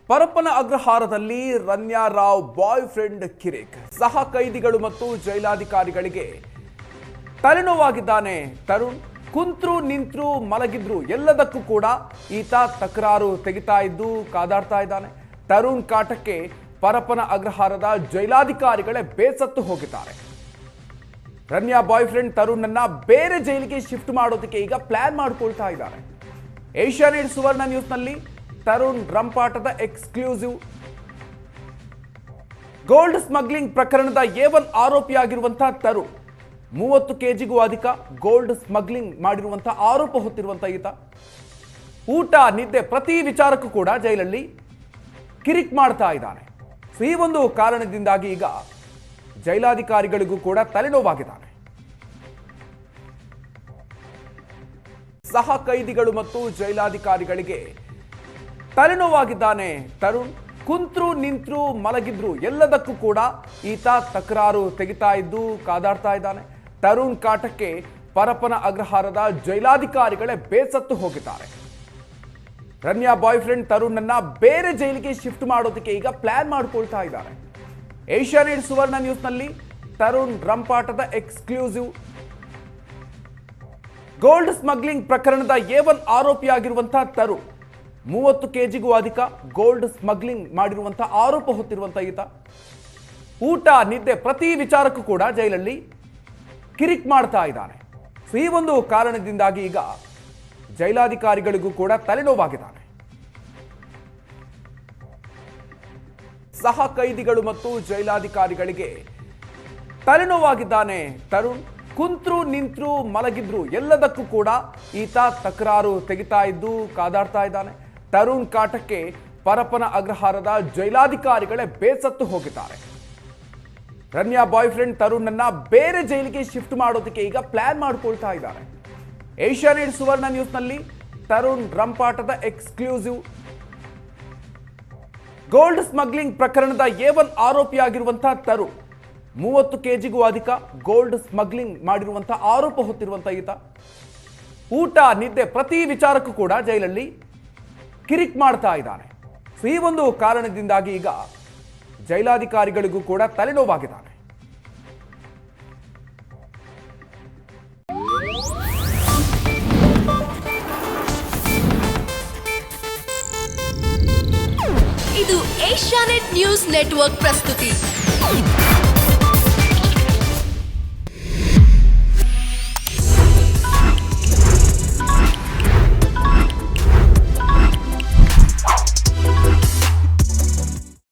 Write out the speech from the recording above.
Parappana ಅಗ್ರಹಾರದಲ್ಲಿ Ranya Rao boy friend ಕಿರಿಕ್ ಸಹ ಕೈದಿಗಳು ಮತ್ತು ಜೈಲಾಧಿಕಾರಿಗಳಿಗೆ ತಲೆನೋವಾಗಿದ್ದಾನೆ ತರುಣ್. ಕುಂತ್ರು ನಿಂತ್ರು ಮಲಗಿದ್ರು ಎಲ್ಲದಕ್ಕೂ ಕೂಡ ಈತ ತಕರಾರು ತೆಗಿತಾ ಇದ್ದು ಕಾದಾಡ್ತಾ ಇದ್ದಾನೆ. ತರುಣ್ ಕಾಟಕ್ಕೆ ಪರಪ್ಪನ ಅಗ್ರಹಾರದ ಜೈಲಾಧಿಕಾರಿಗಳೇ ಬೇಸತ್ತು ಹೋಗಿದ್ದಾರೆ. ರನ್ಯಾ ಬಾಯ್ ಫ್ರೆಂಡ್ ತರುಣ್ನನ್ನ ಬೇರೆ ಜೈಲಿಗೆ ಶಿಫ್ಟ್ ಮಾಡೋದಕ್ಕೆ ಈಗ ಪ್ಲಾನ್ ಮಾಡ್ಕೊಳ್ತಾ ಇದ್ದಾರೆ. ಏಷ್ಯಾನೆಟ್ ಸುವರ್ಣ ನ್ಯೂಸ್ನಲ್ಲಿ ತರುಣ್ ರಂಪಾಟದ ಎಕ್ಸ್ಕ್ಲೂಸಿವ್. ಗೋಲ್ಡ್ ಸ್ಮಗ್ಲಿಂಗ್ ಪ್ರಕರಣದ A1 ಆರೋಪಿಯಾಗಿರುವಂತಹ ತರುಣ್ 30 ಕೆಜಿಗೂ ಅಧಿಕ ಗೋಲ್ಡ್ ಸ್ಮಗ್ಲಿಂಗ್ ಮಾಡಿರುವಂತಹ ಆರೋಪ ಹೊತ್ತಿರುವಂತಹ ಈತ ಊಟ ನಿದ್ದೆ ಪ್ರತಿ ವಿಚಾರಕ್ಕೂ ಕೂಡ ಜೈಲಲ್ಲಿ ಕಿರಿಕ್ ಮಾಡ್ತಾ ಇದ್ದಾನೆ. ಈ ಒಂದು ಕಾರಣದಿಂದಾಗಿ ಈಗ ಜೈಲಾಧಿಕಾರಿಗಳಿಗೂ ಕೂಡ ತಲೆನೋವಾಗಿದ್ದಾನೆ. ಸಹ ಕೈದಿಗಳು ಮತ್ತು ಜೈಲಾಧಿಕಾರಿಗಳಿಗೆ ತಲೆನೋವಾಗಿದ್ದಾನೆ ತರುಣ್. ಕುಂತ್ರು ನಿಂತ್ರು ಮಲಗಿದ್ರು ಎಲ್ಲದಕ್ಕೂ ಕೂಡ ಈತ ತಕರಾರು ತೆಗಿತಾ ಇದ್ದು ಕಾದಾಡ್ತಾ ಇದ್ದಾನೆ. ತರುಣ್ ಕಾಟಕ್ಕೆ ಪರಪ್ಪನ ಅಗ್ರಹಾರದ ಜೈಲಾಧಿಕಾರಿಗಳೇ ಬೇಸತ್ತು ಹೋಗಿದ್ದಾರೆ. ರನ್ಯಾ ಬಾಯ್ ಫ್ರೆಂಡ್ ತರುಣ್ನನ್ನ ಬೇರೆ ಜೈಲಿಗೆ ಶಿಫ್ಟ್ ಮಾಡೋದಕ್ಕೆ ಈಗ ಪ್ಲಾನ್ ಮಾಡ್ಕೊಳ್ತಾ ಇದ್ದಾರೆ. ಏಷ್ಯಾನೆಟ್ ಸುವರ್ಣ ನ್ಯೂಸ್ನಲ್ಲಿ ತರುಣ್ ರಂಪಾಟದ ಎಕ್ಸ್ಕ್ಲೂಸಿವ್. ಗೋಲ್ಡ್ ಸ್ಮಗ್ಲಿಂಗ್ ಪ್ರಕರಣದ A1 ಆರೋಪಿಯಾಗಿರುವಂತಹ ತರುಣ್ 30 ಕೆಜಿಗೂ ಅಧಿಕ ಗೋಲ್ಡ್ ಸ್ಮಗ್ಲಿಂಗ್ ಮಾಡಿರುವಂತಹ ಆರೋಪ ಹೊತ್ತಿರುವಂತಹ ಈತ ಊಟ ನಿದ್ದೆ ಪ್ರತಿ ವಿಚಾರಕ್ಕೂ ಕೂಡ ಜೈಲಲ್ಲಿ ಕಿರಿಕ್ ಮಾಡ್ತಾ ಇದ್ದಾನೆ. ಈ ಒಂದು ಕಾರಣದಿಂದಾಗಿ ಈಗ ಜೈಲಾಧಿಕಾರಿಗಳಿಗೂ ಕೂಡ ತಲೆನೋವಾಗಿದ್ದಾನೆ. ಸಹ ಕೈದಿಗಳು ಮತ್ತು ಜೈಲಾಧಿಕಾರಿಗಳಿಗೆ ತಲೆನೋವಾಗಿದ್ದಾನೆ ತರುಣ್. ಕುಂತ್ರು ನಿಂತ್ರು ಮಲಗಿದ್ರು ಎಲ್ಲದಕ್ಕೂ ಕೂಡ ಈತ ತಕರಾರು ತೆಗಿತಾ ಇದ್ದು ಕಾದಾಡ್ತಾ ಇದ್ದಾನೆ. ತರುಣ್ ಕಾಟಕ್ಕೆ ಪರಪ್ಪನ ಅಗ್ರಹಾರದ ಜೈಲಾಧಿಕಾರಿಗಳೇ ಬೇಸತ್ತು ಹೋಗಿದ್ದಾರೆ. ರನ್ಯಾ ಬಾಯ್ ಫ್ರೆಂಡ್ ತರುಣ್ನನ್ನ ಬೇರೆ ಜೈಲಿಗೆ ಶಿಫ್ಟ್ ಮಾಡೋದಕ್ಕೆ ಈಗ ಪ್ಲಾನ್ ಮಾಡ್ಕೊಳ್ತಾ ಇದ್ದಾರೆ. ಏಷ್ಯಾನೆಟ್ ಸುವರ್ಣ ನ್ಯೂಸ್ನಲ್ಲಿ ತರುಣ್ ರಂಪಾಟದ ಎಕ್ಸ್ಕ್ಲೂಸಿವ್. ಗೋಲ್ಡ್ ಸ್ಮಗ್ಲಿಂಗ್ ಪ್ರಕರಣದ A1 ಆರೋಪಿಯಾಗಿರುವಂತಹ ತರುಣ್ 30 ಕೆಜಿಗೂ ಅಧಿಕ ಗೋಲ್ಡ್ ಸ್ಮಗ್ಲಿಂಗ್ ಮಾಡಿರುವಂತಹ ಆರೋಪ ಹೊತ್ತಿರುವಂತಹ ಈತ ಊಟ ನಿದ್ದೆ ಪ್ರತಿ ವಿಚಾರಕ್ಕೂ ಕೂಡ ಜೈಲಲ್ಲಿ ಕಿರಿಕ್ ಮಾಡ್ತಾ ಇದ್ದಾನೆ. ಈ ಒಂದು ಕಾರಣದಿಂದಾಗಿ ಈಗ ಜೈಲಾಧಿಕಾರಿಗಳಿಗೂ ಕೂಡ ತಲೆನೋವಾಗಿದ್ದಾನೆ. ಇದು ಏಷ್ಯಾನೆಟ್ ನ್ಯೂಸ್ ನೆಟ್ವರ್ಕ್ ಪ್ರಸ್ತುತಿ.